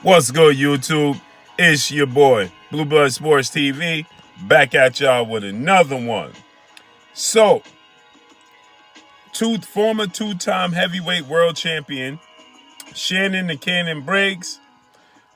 What's good, YouTube? It's your boy, Blue Blood Sports TV, back at y'all with another one. So, former two-time heavyweight world champion Shannon the Cannon Briggs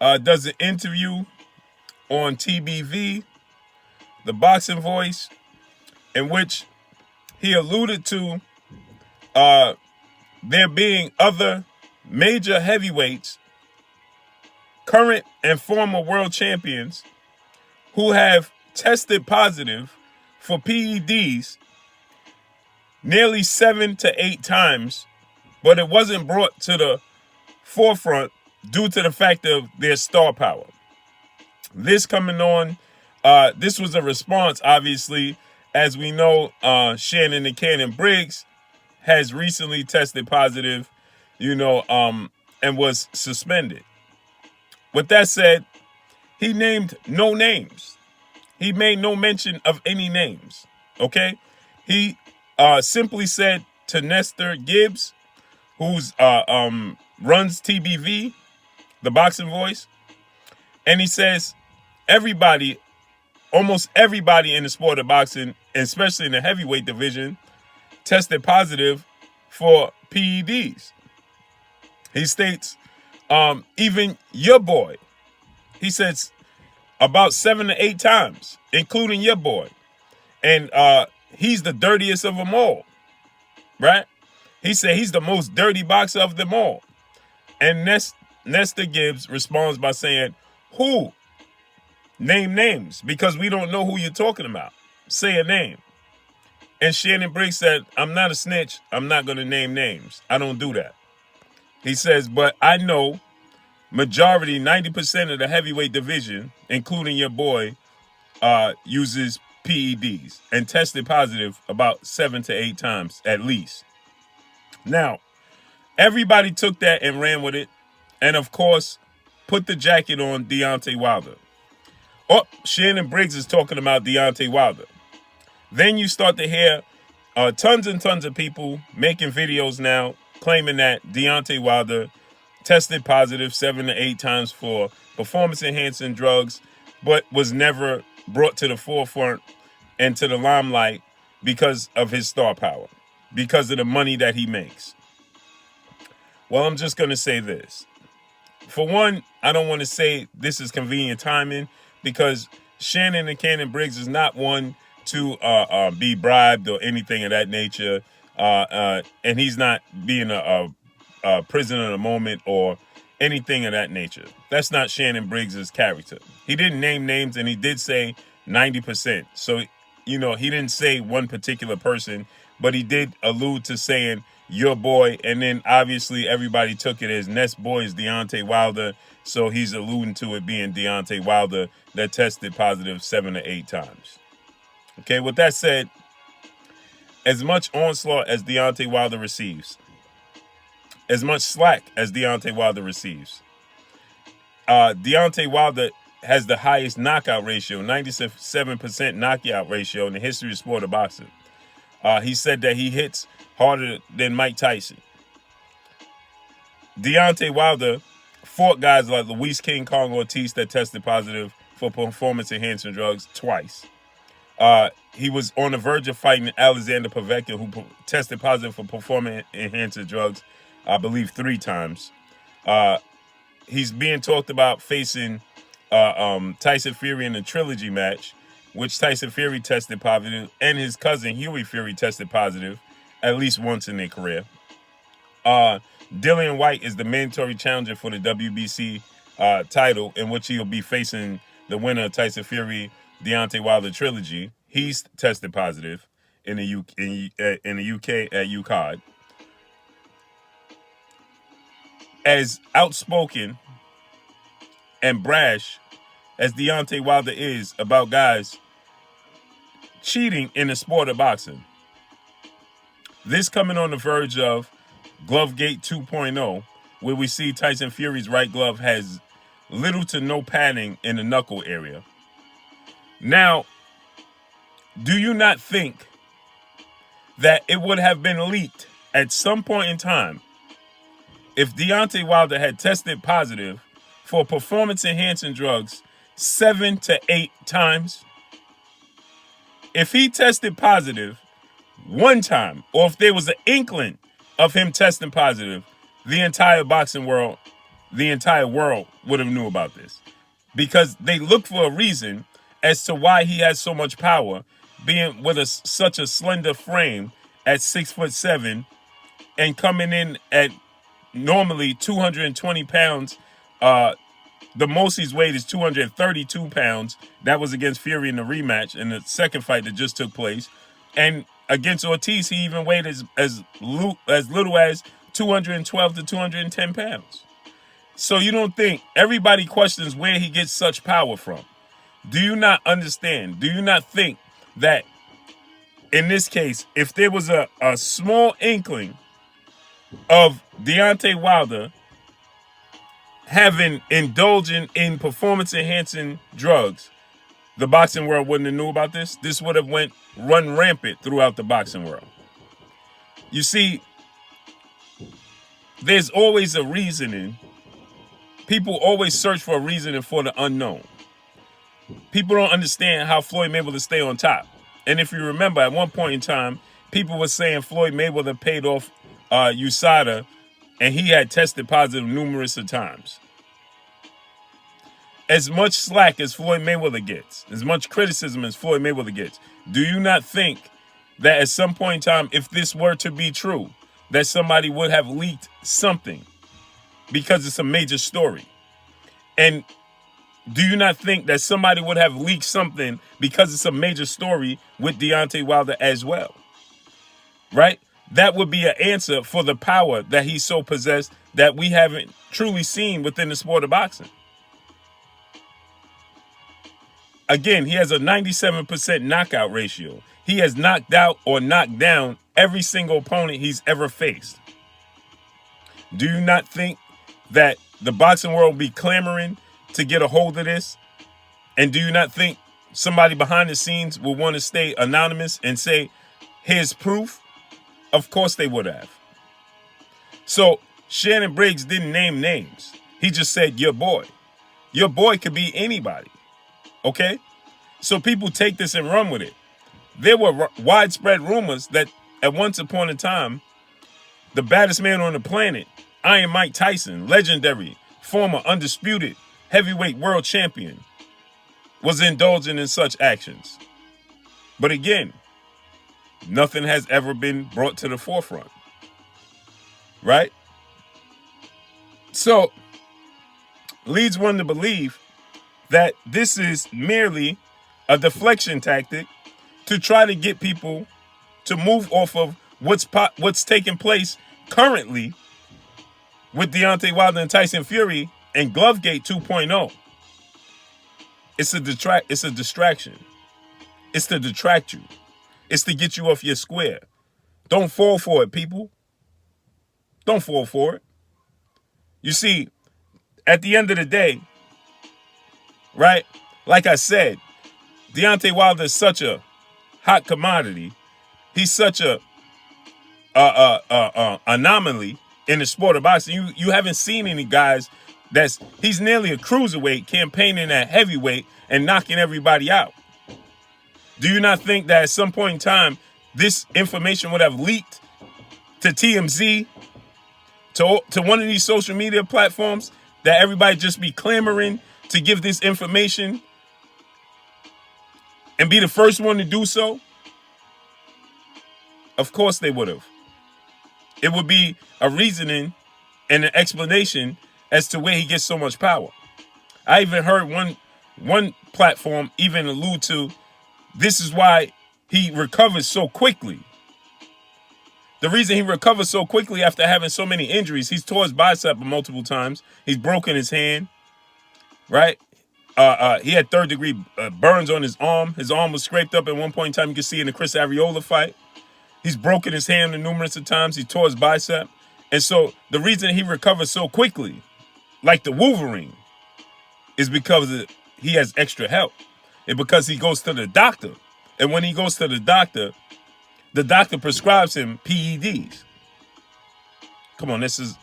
does an interview on TBV, The Boxing Voice, in which he alluded to there being other major heavyweights, current and former world champions, who have tested positive for P.E.D'S nearly 7 to 8 times, but it wasn't brought to the forefront due to the fact of their star power. This coming on, this was a response, obviously, as we know, Shannon the Cannon Briggs has recently tested positive, and was suspended. With that said, he named no names. He made no mention of any names, okay? He simply said to Nestor Gibbs, who's runs TBV, The Boxing Voice, and he says almost everybody in the sport of boxing, especially in the heavyweight division, tested positive for P.E.D'S. He states, even your boy, he says about 7 to 8 times, including your boy. And he's the dirtiest of them all, right? He said he's the most dirty boxer of them all. And Nestor Gibbs responds by saying, who? Name names, because we don't know who you're talking about. Say a name. And Shannon Briggs said, I'm not a snitch. I'm not going to name names. I don't do that. He says, but I know majority, 90% of the heavyweight division, including your boy, uses P.E.D'S and tested positive about 7 to 8 times at least. Now, everybody took that and ran with it, and of course, put the jacket on Deontay Wilder. Oh, Shannon Briggs is talking about Deontay Wilder. Then you start to hear tons and tons of people making videos now claiming that Deontay Wilder tested positive 7 to 8 times for performance-enhancing drugs, but was never brought to the forefront and to the limelight because of his star power, because of the money that he makes. Well, I'm just going to say this. For one, I don't want to say this is convenient timing, because Shannon and Cannon Briggs is not one to be bribed or anything of that nature, and he's not being a prisoner of the moment or anything of that nature. That's not Shannon Briggs' character. He didn't name names, and he did say 90%. So, he didn't say one particular person, but he did allude to saying your boy, and then obviously everybody took it as Ness boy is Deontay Wilder, so he's alluding to it being Deontay Wilder that tested positive 7 to 8 times. Okay, with that said, as much onslaught as Deontay Wilder receives, as much slack as Deontay Wilder receives, Deontay Wilder has the highest knockout ratio, 97% knockout ratio in the history of sport of boxing. He said that he hits harder than Mike Tyson. Deontay Wilder fought guys like Luis King Kong Ortiz that tested positive for performance-enhancing drugs twice. He was on the verge of fighting Alexander Povetkin, who tested positive for performance-enhancing drugs, I believe, 3 times. He's being talked about facing Tyson Fury in a trilogy match, which Tyson Fury tested positive, and his cousin Huey Fury tested positive at least once in their career. Dillian White is the mandatory challenger for the WBC title, in which he'll be facing the winner of Tyson Fury Deontay Wilder trilogy. He's tested positive in the UK at UCOD. As outspoken and brash as Deontay Wilder is about guys cheating in the sport of boxing, this coming on the verge of Glovegate 2.0, where we see Tyson Fury's right glove has little to no padding in the knuckle area. Now, do you not think that it would have been leaked at some point in time if Deontay Wilder had tested positive for performance-enhancing drugs 7 to 8 times? If he tested positive one time, or if there was an inkling of him testing positive, the entire boxing world, the entire world would have knew about this. Because they look for a reason as to why he has so much power, being with such a slender frame at 6'7" and coming in at normally 220 pounds. The most he's weighed is 232 pounds. That was against Fury in the rematch in the second fight that just took place. And against Ortiz, he even weighed as little as 212 to 210 pounds. So you don't think, everybody questions where he gets such power from. Do you not understand? Do you not think that in this case, if there was a small inkling of Deontay Wilder indulging in performance-enhancing drugs, the boxing world wouldn't have knew about this? This would have run rampant throughout the boxing world. You see, there's always a reasoning. People always search for a reasoning for the unknown. People don't understand how Floyd Mayweather stay on top. And if you remember, at one point in time, people were saying Floyd Mayweather paid off USADA, and he had tested positive numerous of times. As much slack as Floyd Mayweather gets, as much criticism as Floyd Mayweather gets, do you not think that at some point in time, if this were to be true, that somebody would have leaked something because it's a major story? And do you not think that somebody would have leaked something because it's a major story with Deontay Wilder as well? Right? That would be an answer for the power that he's so possessed that we haven't truly seen within the sport of boxing. Again, he has a 97% knockout ratio. He has knocked out or knocked down every single opponent he's ever faced. Do you not think that the boxing world will be clamoring to get a hold of this? And do you not think somebody behind the scenes will want to stay anonymous and say, here's proof? Of course they would have. So Shannon Briggs didn't name names. He just said, your boy. Your boy could be anybody. Okay? So people take this and run with it. There were widespread rumors that at once upon a time, the baddest man on the planet, Iron Mike Tyson, legendary, former undisputed heavyweight world champion, was indulging in such actions. But again, nothing has ever been brought to the forefront. Right? So, leads one to believe that this is merely a deflection tactic to try to get people to move off of what's taking place currently with Deontay Wilder and Tyson Fury and Glovegate 2.0. It's a distraction. It's to detract you. It's to get you off your square. Don't fall for it, people. Don't fall for it. You see, at the end of the day, right, like I said, Deontay Wilder is such a hot commodity. He's such a anomaly in the sport of boxing. You haven't seen any guys he's nearly a cruiserweight campaigning at heavyweight and knocking everybody out. Do you not think that at some point in time, this information would have leaked to TMZ, to one of these social media platforms, that everybody just be clamoring to give this information and be the first one to do so? Of course they would have. It would be a reasoning and an explanation as to where he gets so much power. I even heard one platform even allude to this is why he recovers so quickly. The reason he recovers so quickly after having so many injuries, he's tore his bicep multiple times. He's broken his hand, right? He had third-degree burns on his arm. His arm was scraped up at one point in time. You can see in the Chris Arreola fight. He's broken his hand numerous of times. He tore his bicep. And so the reason he recovers so quickly, like the Wolverine, is because he has extra help. It's because he goes to the doctor. And when he goes to the doctor prescribes him P.E.D'S. Come on, this is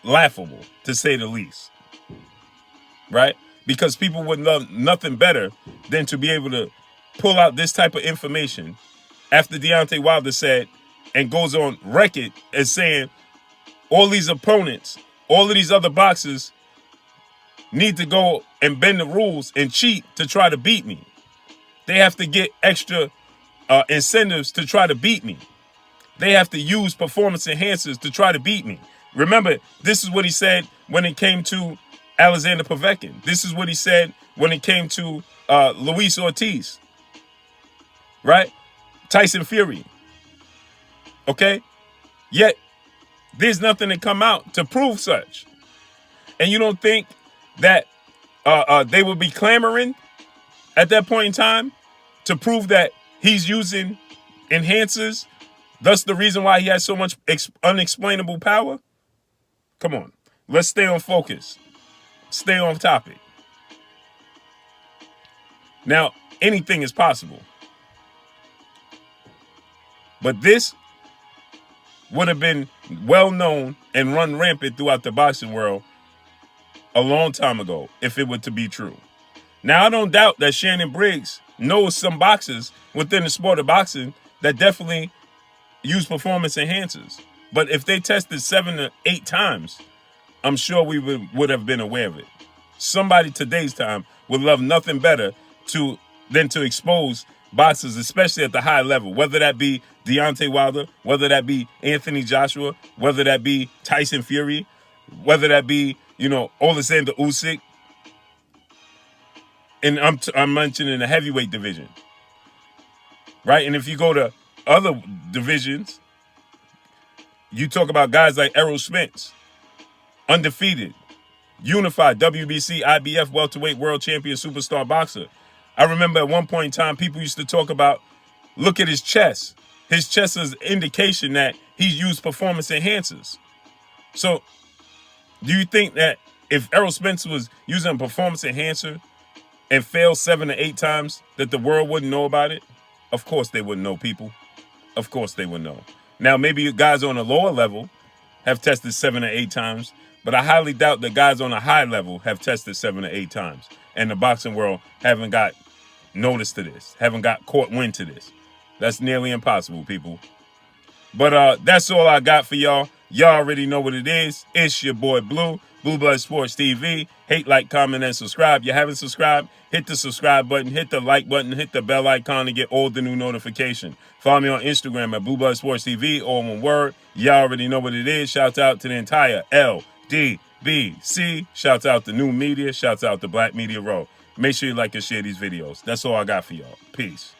laughable, to say the least. Right? Because people would love nothing better than to be able to pull out this type of information after Deontay Wilder said, and goes on record as saying, all these opponents, all of these other boxers need to go and bend the rules and cheat to try to beat me. They have to get extra incentives to try to beat me. They have to use performance enhancers to try to beat me. Remember, this is what he said when it came to Alexander Povetkin. This is what he said when it came to Luis Ortiz. Right? Tyson Fury. Okay? Yet, there's nothing to come out to prove such. And you don't think that they would be clamoring at that point in time to prove that he's using enhancers, thus the reason why he has so much unexplainable power? Come on. Let's stay on focus. Stay on topic. Now, anything is possible. But this would have been well known and run rampant throughout the boxing world a long time ago if it were to be true. Now, I don't doubt that Shannon Briggs knows some boxers within the sport of boxing that definitely use performance enhancers. But if they tested 7 to 8 times, I'm sure we would have been aware of it. Somebody today's time would love nothing better than to expose boxers, especially at the high level, whether that be Deontay Wilder, whether that be Anthony Joshua, whether that be Tyson Fury, whether that be, Alexander Usyk. And I'm mentioning the heavyweight division. Right? And if you go to other divisions, you talk about guys like Errol Spence, undefeated, unified WBC, IBF welterweight world champion superstar boxer. I remember at one point in time, people used to talk about, look at his chest. His chest is indication that he's used performance enhancers. So, do you think that if Errol Spence was using a performance enhancer and failed 7 to 8 times, that the world wouldn't know about it? Of course they wouldn't know, people. Of course they would know. Now, maybe guys on a lower level have tested 7 to 8 times, but I highly doubt that guys on a high level have tested 7 to 8 times. And the boxing world haven't got notice to this, haven't got caught wind to this. That's nearly impossible, people. But that's all I got for y'all. Y'all already know what it is. It's your boy Blue, Blue Blood Sports TV. Hate, like, comment, and subscribe. You haven't subscribed? Hit the subscribe button, hit the like button, hit the bell icon to get all the new notification. Follow me on Instagram at Blue Blood Sports TV, all one word. Y'all already know what it is. Shouts out to the entire LDBC. Shouts out to New Media. Shouts out to Black Media Row. Make sure you like and share these videos. That's all I got for y'all. Peace.